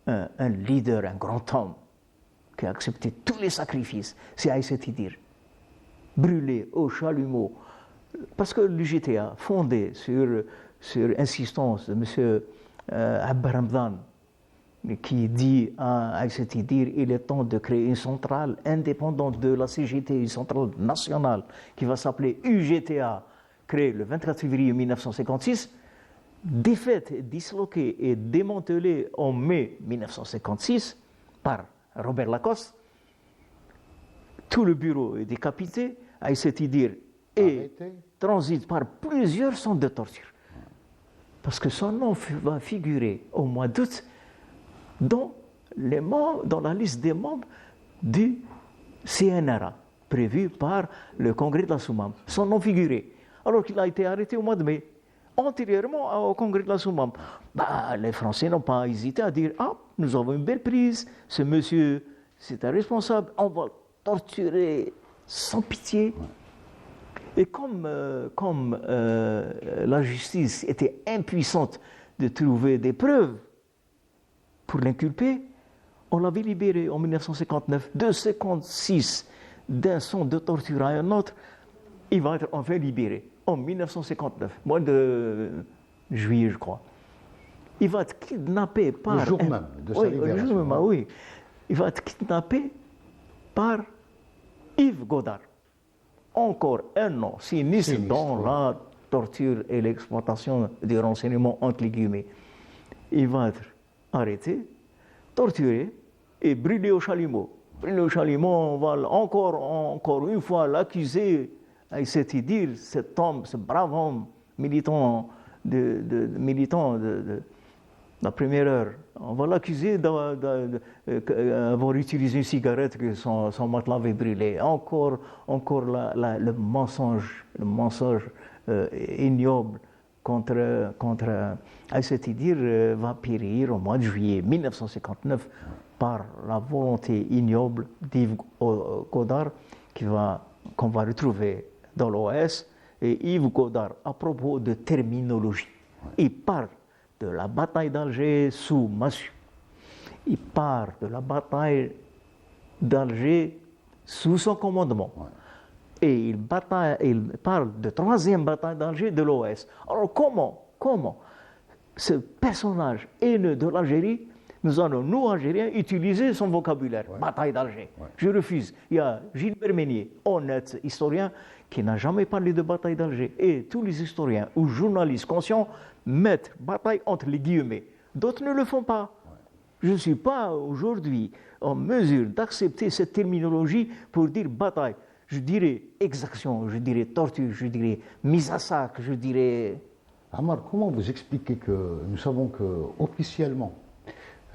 B: un leader, un grand homme qui a accepté tous les sacrifices, c'est Aïssat Idir, brûlé au chalumeau, parce que l'UGTA, fondé sur insistance de M. Abba Ramdan, qui dit à Aïssat Idir, il est temps de créer une centrale indépendante de la CGT, une centrale nationale qui va s'appeler UGTA, créée le 24 février 1956, défaite, disloquée et démantelée en mai 1956 par Robert Lacoste. Tout le bureau est décapité, Aïssat Idir transite par plusieurs centres de torture. Parce que son nom va figurer au mois d'août dans la liste des membres du CNRA, prévu par le Congrès de la Soumam. Son nom figurait, alors qu'il a été arrêté au mois de mai, antérieurement au Congrès de la Soumam. Les Français n'ont pas hésité à dire « Ah, nous avons une belle prise, ce monsieur, c'est un responsable, on va torturer sans pitié ». Et comme la justice était impuissante de trouver des preuves pour l'inculper, on l'avait libéré en 1959. De 56 d'un centre de torture à un autre, il va être enfin libéré en 1959, mois de juillet, je crois. Il va être kidnappé par...
A: Le jour même de sa libération.
B: Le jour même, oui. Il va être kidnappé par Yves Godard. Encore un nom sinistre dans la torture et l'exploitation des renseignements entre les guillemets. Il va être arrêté, torturé et brûlé au chalumeau. Brûlé au chalumeau, on va encore une fois l'accuser, Aïssat Idir, cet homme, ce brave homme, militant de la première heure. On va l'accuser d'avoir utilisé une cigarette que son matelas avait brûlé. Encore le mensonge ignoble contre Aïssat Idir va périr au mois de juillet 1959 par la volonté ignoble d'Yves Godard qu'on va retrouver dans l'OAS. Et Yves Godard, à propos de terminologie, il parle de la bataille d'Alger sous Massu. Il parle de la bataille d'Alger sous son commandement. Ouais. Et il parle de troisième bataille d'Alger de l'OS. Alors comment ce personnage haineux de l'Algérie, nous allons, nous Algériens, utiliser son vocabulaire, ouais. Bataille d'Alger. Ouais. Je refuse. Il y a Gilbert Meignier, honnête historien, qui n'a jamais parlé de bataille d'Alger. Et tous les historiens ou journalistes conscients mettent bataille entre les guillemets. D'autres ne le font pas. Je ne suis pas aujourd'hui en mesure d'accepter cette terminologie pour dire bataille. Je dirais exaction, je dirais torture, je dirais mise à sac, je dirais...
A: Ammar, comment vous expliquez que nous savons que officiellement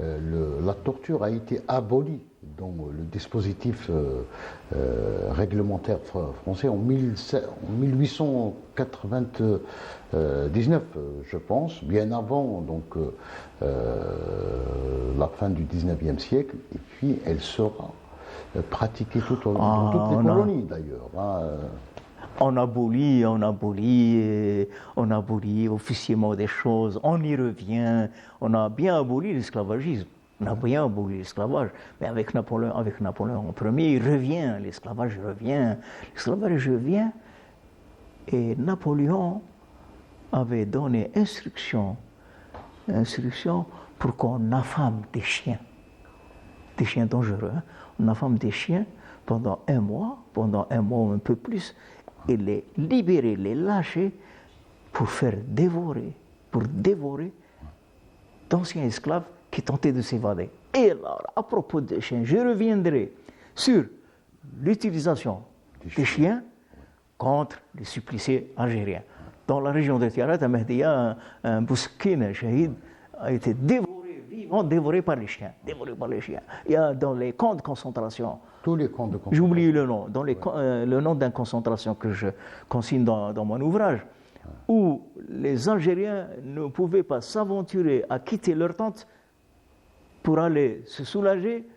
A: la torture a été abolie dans le dispositif réglementaire français en 1899, je pense, bien avant donc, la fin du 19e siècle, et puis elle sera pratiquée dans toutes les colonies d'ailleurs.
B: On abolit officiellement des choses, on y revient, on a bien aboli l'esclavagisme, on a bien aboli l'esclavage, mais avec Napoléon Ier, il revient, l'esclavage revient, et Napoléon avait donné instruction pour qu'on affame des chiens dangereux, hein. On affame des chiens pendant un mois ou un peu plus, et les libérer, les lâcher pour dévorer d'anciens esclaves qui tentaient de s'évader. Et alors, à propos des chiens, je reviendrai sur l'utilisation des chiens contre les suppliciés algériens. Dans la région de Tiarat, à Mehdia, un bouskin, un shahid, a été dévoré par les chiens. Il y a dans les camps de concentration.
A: Tous les camps de concentration.
B: J'oublie le nom. Dans le nom d'une concentration que je consigne dans mon ouvrage, où les Algériens ne pouvaient pas s'aventurer à quitter leur tente pour aller se soulager,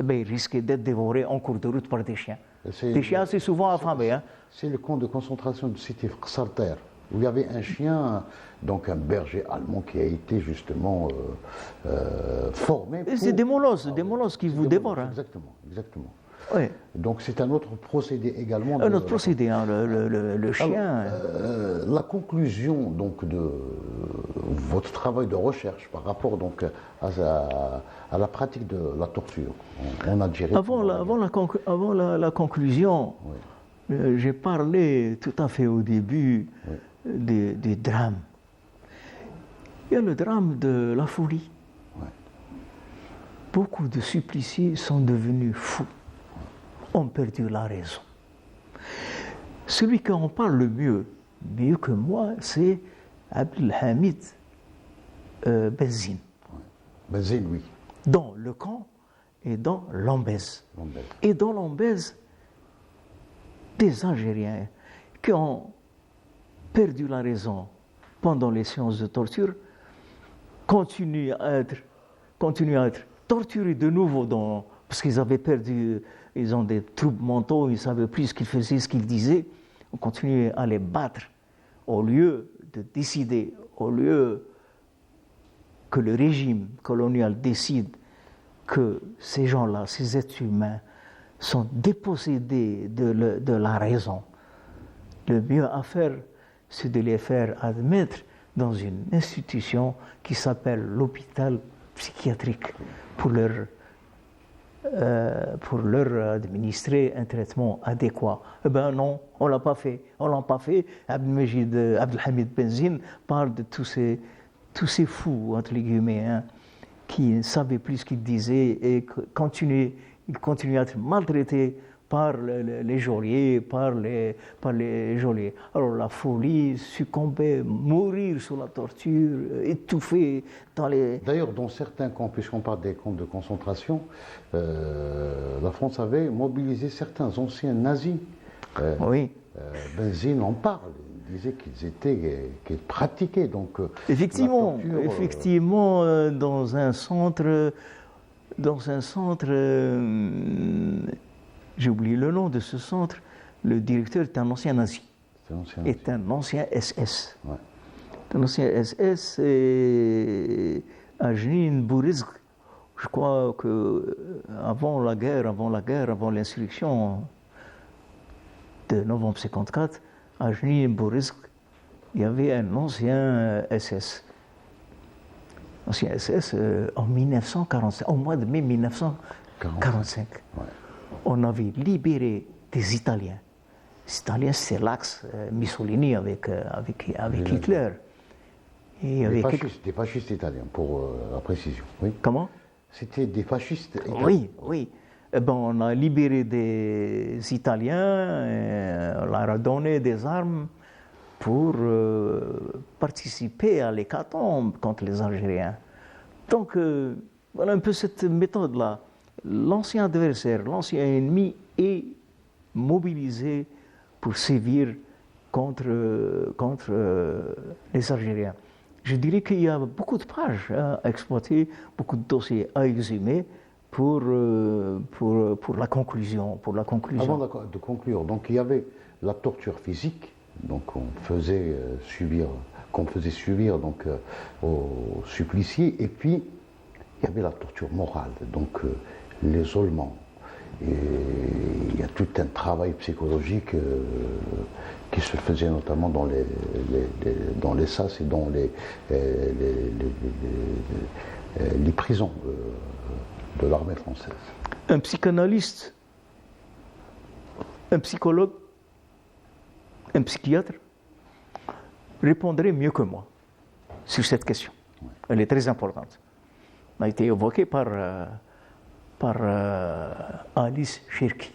B: ils risquaient d'être dévorés en cours de route par des chiens. Des chiens assez souvent affamés. Hein.
A: C'est le camp de concentration de Sidi Qsarter, où il y avait un chien, donc un berger allemand qui a été justement formé.
B: C'est des molosses qui vous dévorent. Hein.
A: Exactement.
B: Oui.
A: Donc c'est un autre procédé également.
B: Un autre procédé, hein, le chien.
A: Alors, la conclusion donc de votre travail de recherche par rapport donc à la pratique de la torture en Algérie.
B: Avant la conclusion, oui. J'ai parlé tout à fait au début du drame. Il y a le drame de la folie.
A: Oui.
B: Beaucoup de suppliciés sont devenus fous, ont perdu la raison. Celui qui en parle le mieux que moi, c'est Abdelhamid Benzine.
A: Benzine, oui.
B: Dans le camp et dans l'Ambèze. Et dans l'Ambèze, des Algériens qui ont perdu la raison pendant les séances de torture continuent à être torturés de nouveau parce qu'ils avaient perdu, ils ont des troubles mentaux, ils ne savaient plus ce qu'ils faisaient, ce qu'ils disaient. On continuait à les battre au lieu de décider, au lieu que le régime colonial décide que ces gens-là, ces êtres humains, sont dépossédés de la raison. Le mieux à faire, c'est de les faire admettre dans une institution qui s'appelle l'hôpital psychiatrique pour leur administrer un traitement adéquat. Eh bien non, on ne l'a pas fait. Abdelhamid Benzine parle de tous ces fous, entre les guillemets, hein, qui ne savaient plus ce qu'ils disaient et continuaient à être maltraités par les geôliers, par les geôliers. Alors la folie, succomber, mourir sous la torture, étouffé dans les...
A: D'ailleurs, dans certains camps, puisqu'on parle des camps de concentration, la France avait mobilisé certains anciens nazis.
B: Oui.
A: Benzine en parle. Il disait qu'ils pratiquaient donc
B: effectivement,
A: la torture,
B: effectivement, dans un centre, j'ai oublié le nom de ce centre, le directeur est un ancien nazi. Est un ancien SS.
A: Ouais.
B: Un ancien SS et Ajnin Bourizk. Je crois que avant l'insurrection de novembre 1954, à Jnine-Bourizk, il y avait un ancien SS. Ancien SS en 1945, au mois de mai 1945.
A: Ouais.
B: On avait libéré des Italiens Les Italiens, c'est l'axe Mussolini avec Hitler. Et
A: Des fascistes italiens, pour la précision. Oui.
B: Comment?
A: C'était des fascistes italiens.
B: Oui, oui. Eh ben, on a libéré des Italiens, on leur a donné des armes pour participer à l'hécatombe contre les Algériens. Donc, voilà un peu cette méthode-là. L'ancien adversaire, l'ancien ennemi est mobilisé pour sévir contre les Algériens. Je dirais qu'il y a beaucoup de pages à exploiter, beaucoup de dossiers à exhumer pour la conclusion.
A: Avant de conclure, donc il y avait la torture physique, donc qu'on faisait subir donc aux suppliciés, et puis il y avait la torture morale, donc l'isolement. Et il y a tout un travail psychologique qui se faisait notamment dans les SAS et dans les prisons de l'armée française.
B: Un psychanalyste, un psychologue, un psychiatre répondrait mieux que moi sur cette question. Elle est très importante. Elle a été évoquée par Alice Cherki,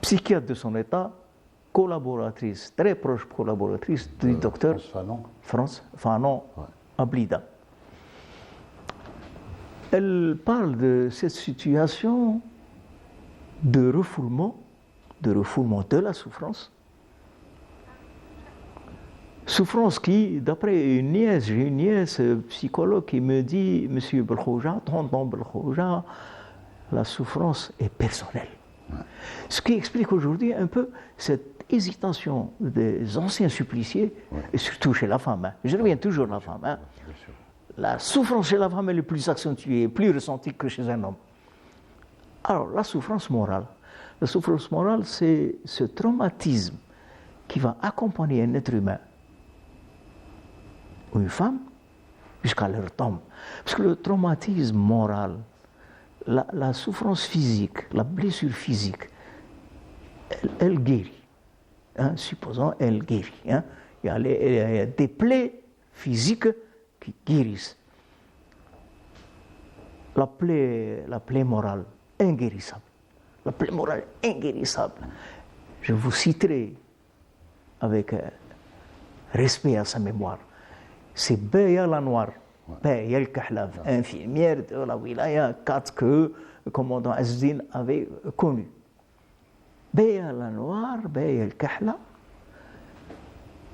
B: psychiatre de son état, collaboratrice, très proche collaboratrice du docteur France Fanon Ablida. Elle parle de cette situation de refoulement de la souffrance. Souffrance qui, d'après une nièce, j'ai une nièce psychologue qui me dit, Monsieur Belkhouja, tonton Belkhouja, la souffrance est personnelle. Ce qui explique aujourd'hui un peu cette hésitation des anciens suppliciés, et surtout chez la femme. Hein. Je reviens toujours à la femme. Hein. La souffrance chez la femme est plus accentuée, plus ressentie que chez un homme. Alors, la souffrance morale. La souffrance morale, c'est ce traumatisme qui va accompagner un être humain ou une femme jusqu'à leur tombe. Parce que le traumatisme moral, la souffrance physique, la blessure physique, elle guérit. Hein, supposons, elle guérit. Hein. Il y a des plaies physiques qui guérissent. La plaie morale, inguérissable. La plaie morale, inguérissable. Je vous citerai avec respect à sa mémoire. C'est Beya la Noire, Beya el-Kahlaf, infirmière de la wilaya 4 que le commandant Azzdin avait connu. Beya la Noire, Beya el-Kahlaf,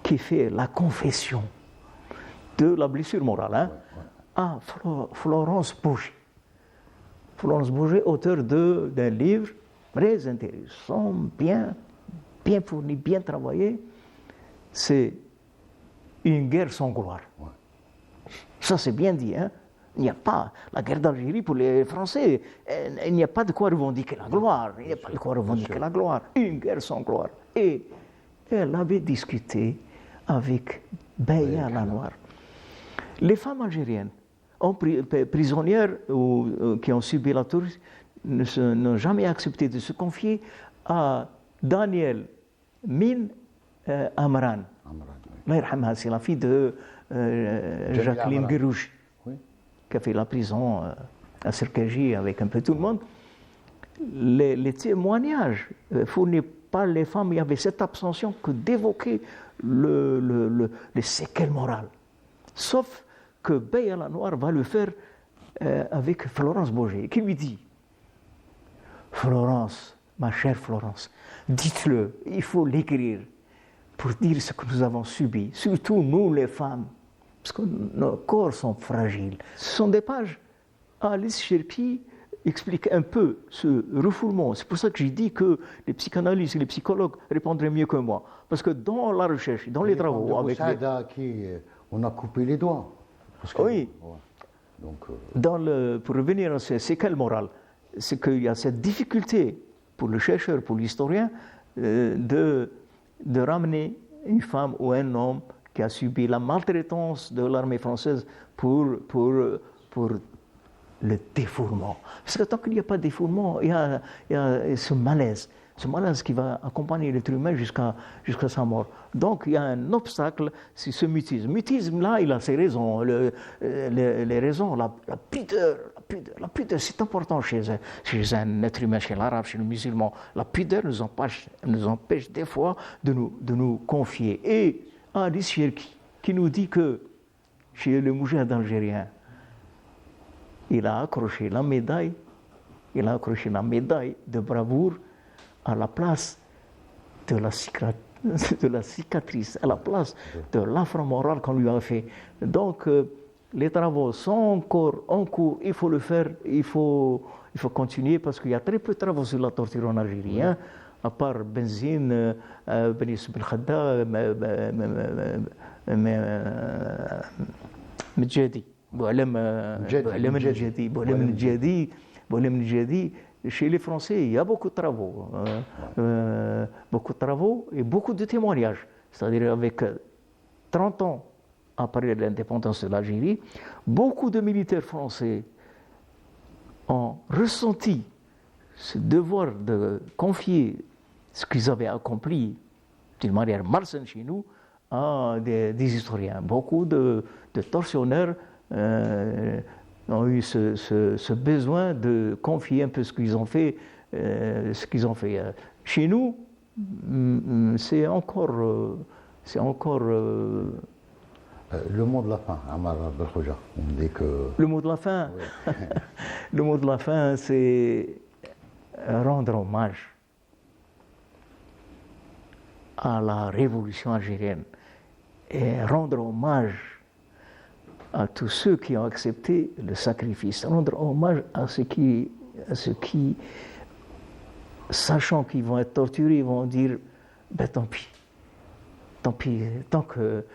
B: qui fait la confession de la blessure morale à Florence Bouger. Florence Bouger, auteur d'un livre très intéressant, bien fourni, bien travaillé. C'est Une guerre sans gloire. Ça, c'est bien dit. Hein? Il n'y a pas la guerre d'Algérie pour les Français. Il n'y a pas de quoi revendiquer la gloire. Il n'y a pas de quoi revendiquer la gloire. Une guerre sans gloire. Et elle avait discuté avec Beya la Noire. Les femmes algériennes prisonnières qui ont subi la torture n'ont jamais accepté de se confier à Daniel Min Amran. C'est la fille de Jacqueline Guérouche, qui a fait la prison à Serkaji avec un peu tout le monde. Les témoignages fournis par les femmes, il y avait cette abstention que d'évoquer les séquelles morales. Sauf que Beya la Noire va le faire avec Florence Bouger, qui lui dit « Florence, ma chère Florence, dites-le, il faut l'écrire pour dire ce que nous avons subi, surtout nous les femmes, parce que nos corps sont fragiles. » Ce sont des pages. Alice Cherki explique un peu ce refoulement. C'est pour ça que j'ai dit que les psychanalystes et les psychologues répondraient mieux que moi. Parce que dans la recherche, dans les travaux...
A: avec on a coupé les doigts.
B: Oui. Donc, pour revenir à ces séquelles morales, c'est qu'il y a cette difficulté pour le chercheur, pour l'historien, de ramener une femme ou un homme qui a subi la maltraitance de l'armée française pour le défourement. Parce que tant qu'il n'y a pas de défourement, il y a ce malaise. Ce malaise qui va accompagner l'être humain jusqu'à sa mort. Donc il y a un obstacle, c'est ce mutisme. Mutisme-là, il a ses raisons. Les raisons, la pudeur, c'est important chez un être humain, chez l'arabe, chez le musulman. La pudeur nous empêche des fois de nous confier. Et Ali Cherki, qui nous dit que chez le moujahid algérien, il a accroché la médaille de bravoure à la place de la cicatrice, à la place de l'affront moral qu'on lui a fait. Donc, les travaux sont encore en cours, il faut le faire, il faut continuer parce qu'il y a très peu de travaux sur la torture en Algérie, hein, à part Benzine, Ben Youssef Ben Khadda, Medjadi, Boualem Medjadi. Chez les Français, il y a beaucoup de travaux, et beaucoup de témoignages. C'est-à-dire avec 30 ans après l'indépendance de l'Algérie, beaucoup de militaires français ont ressenti ce devoir de confier ce qu'ils avaient accompli d'une manière malsaine chez nous à des historiens. Beaucoup de tortionnaires ont eu ce besoin de confier un peu ce qu'ils ont fait. Chez nous, c'est encore
A: le mot de la fin, Ammar Belkhoja. On dit que...
B: Le mot de la fin, oui. Le mot de la fin, c'est rendre hommage à la révolution algérienne et rendre hommage à tous ceux qui ont accepté le sacrifice, rendre hommage à ceux qui sachant qu'ils vont être torturés, vont dire ben tant pis, tant que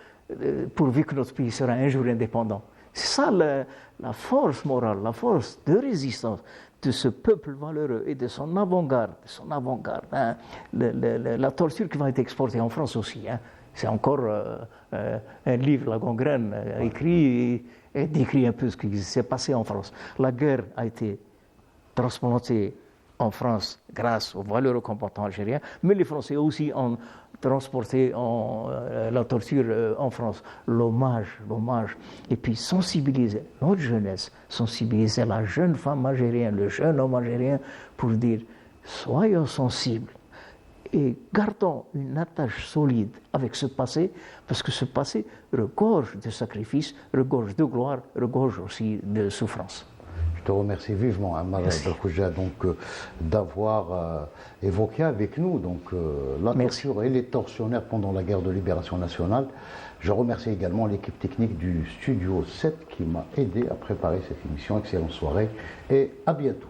B: pourvu que notre pays sera un jour indépendant. C'est ça la force morale, la force de résistance de ce peuple valeureux et de son avant-garde, hein. La torture qui va être exportée en France aussi, hein. C'est encore un livre, La Gangrène, écrit et décrit un peu ce qui s'est passé en France. La guerre a été transplantée en France grâce aux valeureux combattants algériens, mais les Français aussi ont transporté la torture en France. L'hommage, et puis sensibiliser notre jeunesse, sensibiliser la jeune femme algérienne, le jeune homme algérien, pour dire soyons sensibles et gardons une attache solide avec ce passé, parce que ce passé regorge de sacrifices, regorge de gloire, regorge aussi de souffrance.
A: Je te remercie vivement, Ammar Belkhoja, d'avoir évoqué avec nous la torture et les tortionnaires pendant la guerre de libération nationale. Je remercie également l'équipe technique du Studio 7 qui m'a aidé à préparer cette émission. Excellente soirée et à bientôt.